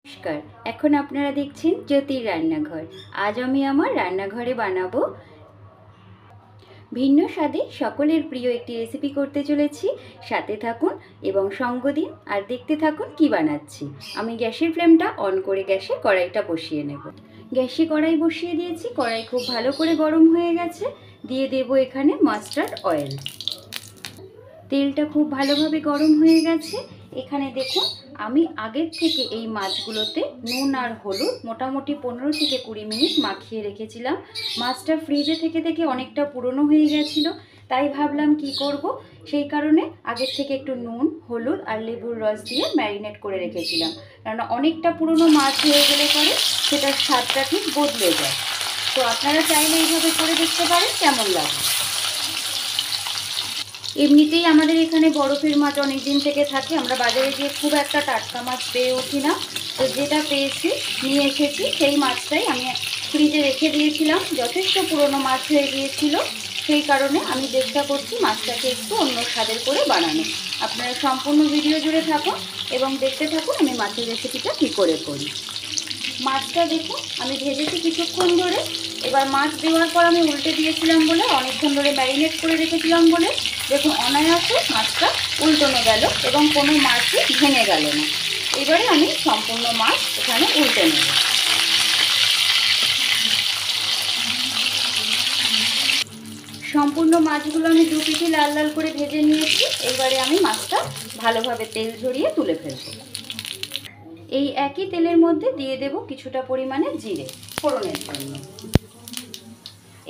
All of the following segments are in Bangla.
নমস্কার। এখন আপনারা দেখছেন জ্যোতির রান্নাঘর। আজ আমি আমার রান্নাঘরে বানাবো ভিন্ন স্বাদে সকলের প্রিয় একটি রেসিপি করতে চলেছি। সাথে থাকুন এবং সঙ্গ দিন আর দেখতে থাকুন কি বানাচ্ছি। আমি গ্যাসের ফ্লেমটা অন করে গ্যাসে কড়াইটা বসিয়ে নেব। গ্যাসে কড়াই বসিয়ে দিয়েছি, কড়াই খুব ভালো করে গরম হয়ে গেছে। দিয়ে দেব এখানে মাস্টার্ড অয়েল। তেলটা খুব ভালোভাবে গরম হয়ে গেছে। এখানে দেখুন আমি আগের থেকে এই মাছগুলোতে নুন আর হলুদ মোটামুটি 15 থেকে 20 মিনিট মাখিয়ে রেখেছিলাম। মাছটা ফ্রিজে থেকে থেকে অনেকটা পুরনো হয়ে গেছিলো, তাই ভাবলাম কি করব, সেই কারণে আগের থেকে একটু নুন, হলুদ আর লেবুর রস দিয়ে ম্যারিনেট করে রেখেছিলাম। কেননা অনেকটা পুরনো মাছ হয়ে গেলে পরে সেটার স্বাদটা ঠিক বদলে যায়। তো আপনারা চাইলে এইভাবে করে দেখতে পারেন কেমন লাগে। এমনিতেই আমাদের এখানে বরফের মাছ অনেক দিন থেকে থাকে, আমরা বাজারে গিয়ে খুব একটা টাটকা মাছ পেয়ে উঠি না। তো যেটা পেয়েছি নিয়ে এসেছি, সেই মাছটাই আমি ফ্রিজে রেখে দিয়েছিলাম। যথেষ্ট পুরনো মাছ হয়ে গিয়েছিল, সেই কারণে আমি চেষ্টা করছি মাছটাকে একটু অন্য স্বাদের করে বানানো। আপনারা সম্পূর্ণ ভিডিও জুড়ে থাকুন এবং দেখতে থাকুন আমি মাছের রেসিপিটা কী করে করি। মাছটা দেখুন আমি ভেজেছি কিছুক্ষণ ধরে। এবার মাছ দেওয়ার পর আমি উল্টে দিয়েছিলাম বলে, অনেকক্ষণ ধরে ম্যারিনেট করে রেখেছিলাম বলে দেখুন অনায়াসে মাছটা উল্টানো গেল এবং কোনো মাছই ভেঙে গেল না। এবারে আমি সম্পূর্ণ মাছ এখানে উল্টে নেব। সম্পূর্ণ মাছগুলো আমি দু পিঠে লাল লাল করে ভেজে নিয়েছি। এবারে আমি মাছটা ভালোভাবে তেল ঝরিয়ে তুলে ফেলবো। এই একই তেলের মধ্যে দিয়ে দেব কিছুটা পরিমাণে জিরে ফোড়নের জন্য।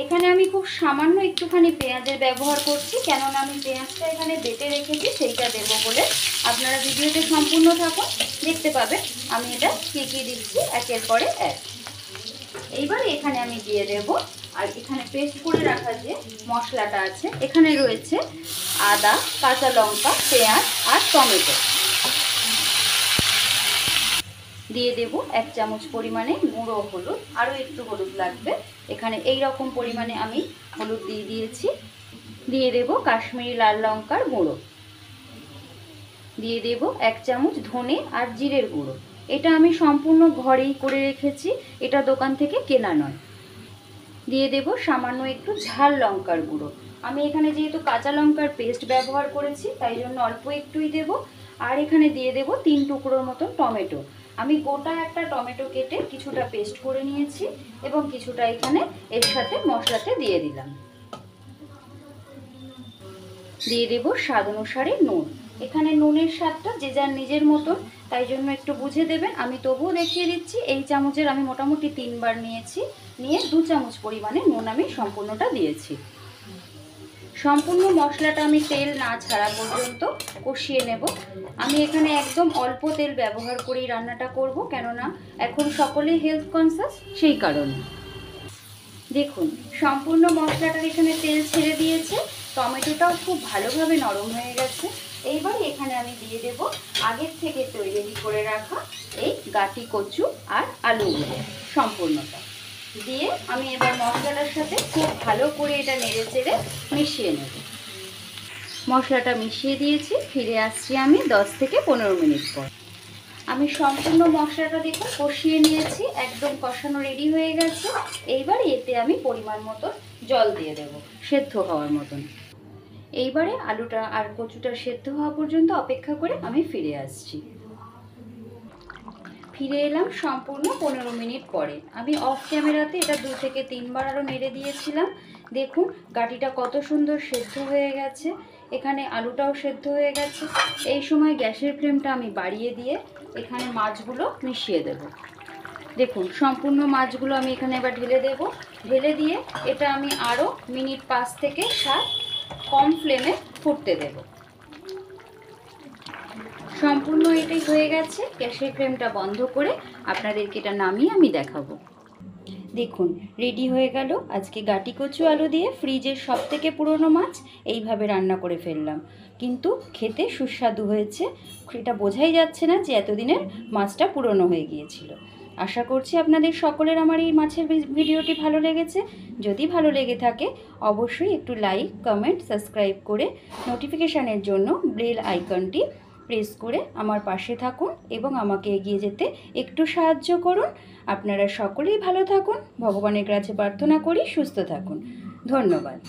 এখানে আমি খুব সামান্য একটুখানি পেঁয়াজের ব্যবহার করছি, কেননা আমি পেঁয়াজটা এখানে বেটে রেখেছি, সেইটা দেব বলে। আপনারা ভিডিওতে সম্পূর্ণ থাকুন, দেখতে পাবেন আমি এটা কী কী দিচ্ছি একের পরে এক। এইবারে এখানে আমি দিয়ে দেব, আর এখানে পেস্ট করে রাখা যে মশলাটা আছে, এখানে রয়েছে আদা, কাঁচা লঙ্কা, পেঁয়াজ আর টমেটো। দিয়ে দেব 1 চামচ পরিমাণে গুঁড়ো হলুদ, আরও একটু হলুদ লাগবে। এখানে এই রকম পরিমাণে আমি হলুদ দিয়ে দিয়েছি। দিয়ে দেব কাশ্মীরি লাল লঙ্কার গুঁড়ো। দিয়ে দেব 1 চামচ ধনে আর জিরের গুঁড়ো। এটা আমি সম্পূর্ণ ঘরেই করে রেখেছি, এটা দোকান থেকে কেনা নয়। দিয়ে দেব সামান্য একটু ঝাল লঙ্কার গুঁড়ো। আমি এখানে যেহেতু কাঁচা লঙ্কার পেস্ট ব্যবহার করেছি, তাই জন্য অল্প একটুই দেব। আর এখানে দিয়ে দেব 3 টুকরোর মতো টমেটো। আমি গোটা একটা টমেটো কেটে কিছুটা পেস্ট করে নিয়েছি এবং কিছুটা এখানে এর সাথে মশলাতে দিয়ে দিলাম। দিয়ে দেব স্বাদ অনুসারে নুন। এখানে নুনের স্বাদটা যে যার নিজের মতন, তাই জন্য একটু বুঝে দেবেন। আমি তবুও দেখিয়ে দিচ্ছি, এই চামচের আমি মোটামুটি 3 বার নিয়েছি, নিয়ে 2 চামচ পরিমাণে নুন আমি সম্পূর্ণটা দিয়েছি। সম্পূর্ণ মশলাটা আমি তেল না ছাড়া পর্যন্ত কষিয়ে নেব। আমি এখানে একদম অল্প তেল ব্যবহার করেই রান্নাটা করব, কেননা এখন সকলেই হেলথ কনসাস, সেই কারণে। দেখুন সম্পূর্ণ মশলাটার এখানে তেল ছেড়ে দিয়েছে, টমেটোটাও খুব ভালোভাবে নরম হয়ে গেছে। এইবার এখানে আমি দিয়ে দেব আগের থেকে তৈরি করে রাখা এই গাটি কচু আর আলুগুলো সম্পূর্ণটা দিয়ে আমি এবার মশলাটার সাথে খুব ভালো করে এটা নেড়ে চেড়ে মিশিয়ে নেব। মশলাটা মিশিয়ে দিয়েছি, ফিরে আসছি আমি 10 থেকে 15 মিনিট পর। আমি সম্পূর্ণ মশলাটা দেখুন কষিয়ে নিয়েছি, একদম কষানো রেডি হয়ে গেছে। এইবার এতে আমি পরিমাণ মতো জল দিয়ে দেব, সেদ্ধ হওয়ার মতন। এইবারে আলুটা আর কচুটা সেদ্ধ হওয়া পর্যন্ত অপেক্ষা করে আমি ফিরে আসছি। ফিরে এলাম সম্পূর্ণ 15 মিনিট পরে। আমি অফ ক্যামেরাতে এটা 2 থেকে 3 বার আরও নেড়ে দিয়েছিলাম। দেখুন গাটিটা কত সুন্দর সেদ্ধ হয়ে গেছে, এখানে আলুটাও সেদ্ধ হয়ে গেছে। এই সময় গ্যাসের ফ্লেমটা আমি বাড়িয়ে দিয়ে এখানে মাছগুলো মিশিয়ে দেব। দেখুন সম্পূর্ণ মাছগুলো আমি এখানে এবার ঢেলে দেব। ঢেলে দিয়ে এটা আমি আরও মিনিট 5 থেকে 7 কম ফ্লেমে ফুটতে দেব। সম্পূর্ণ এটাই হয়ে গেছে। গ্যাসের ফ্লেমটা বন্ধ করে আপনাদেরকে এটা নামিয়ে আমি দেখাবো। দেখুন রেডি হয়ে গেল আজকে গাটি কচু আলু দিয়ে ফ্রিজের সবথেকে পুরনো মাছ এইভাবে রান্না করে ফেললাম, কিন্তু খেতে সুস্বাদু হয়েছে। এটা বোঝাই যাচ্ছে না যে এতদিনের মাছটা পুরনো হয়ে গিয়েছিল। আশা করছি আপনাদের সকলের আমার এই মাছের ভিডিওটি ভালো লেগেছে। যদি ভালো লেগে থাকে অবশ্যই একটু লাইক, কমেন্ট, সাবস্ক্রাইব করে নোটিফিকেশানের জন্য বেল আইকনটি প্রেস করে আমার পাশে থাকুন এবং আমাকে এগিয়ে যেতে একটু সাহায্য করুন। আপনারা সকলেই ভালো থাকুন, ভগবানের কাছে প্রার্থনা করি সুস্থ থাকুন। ধন্যবাদ।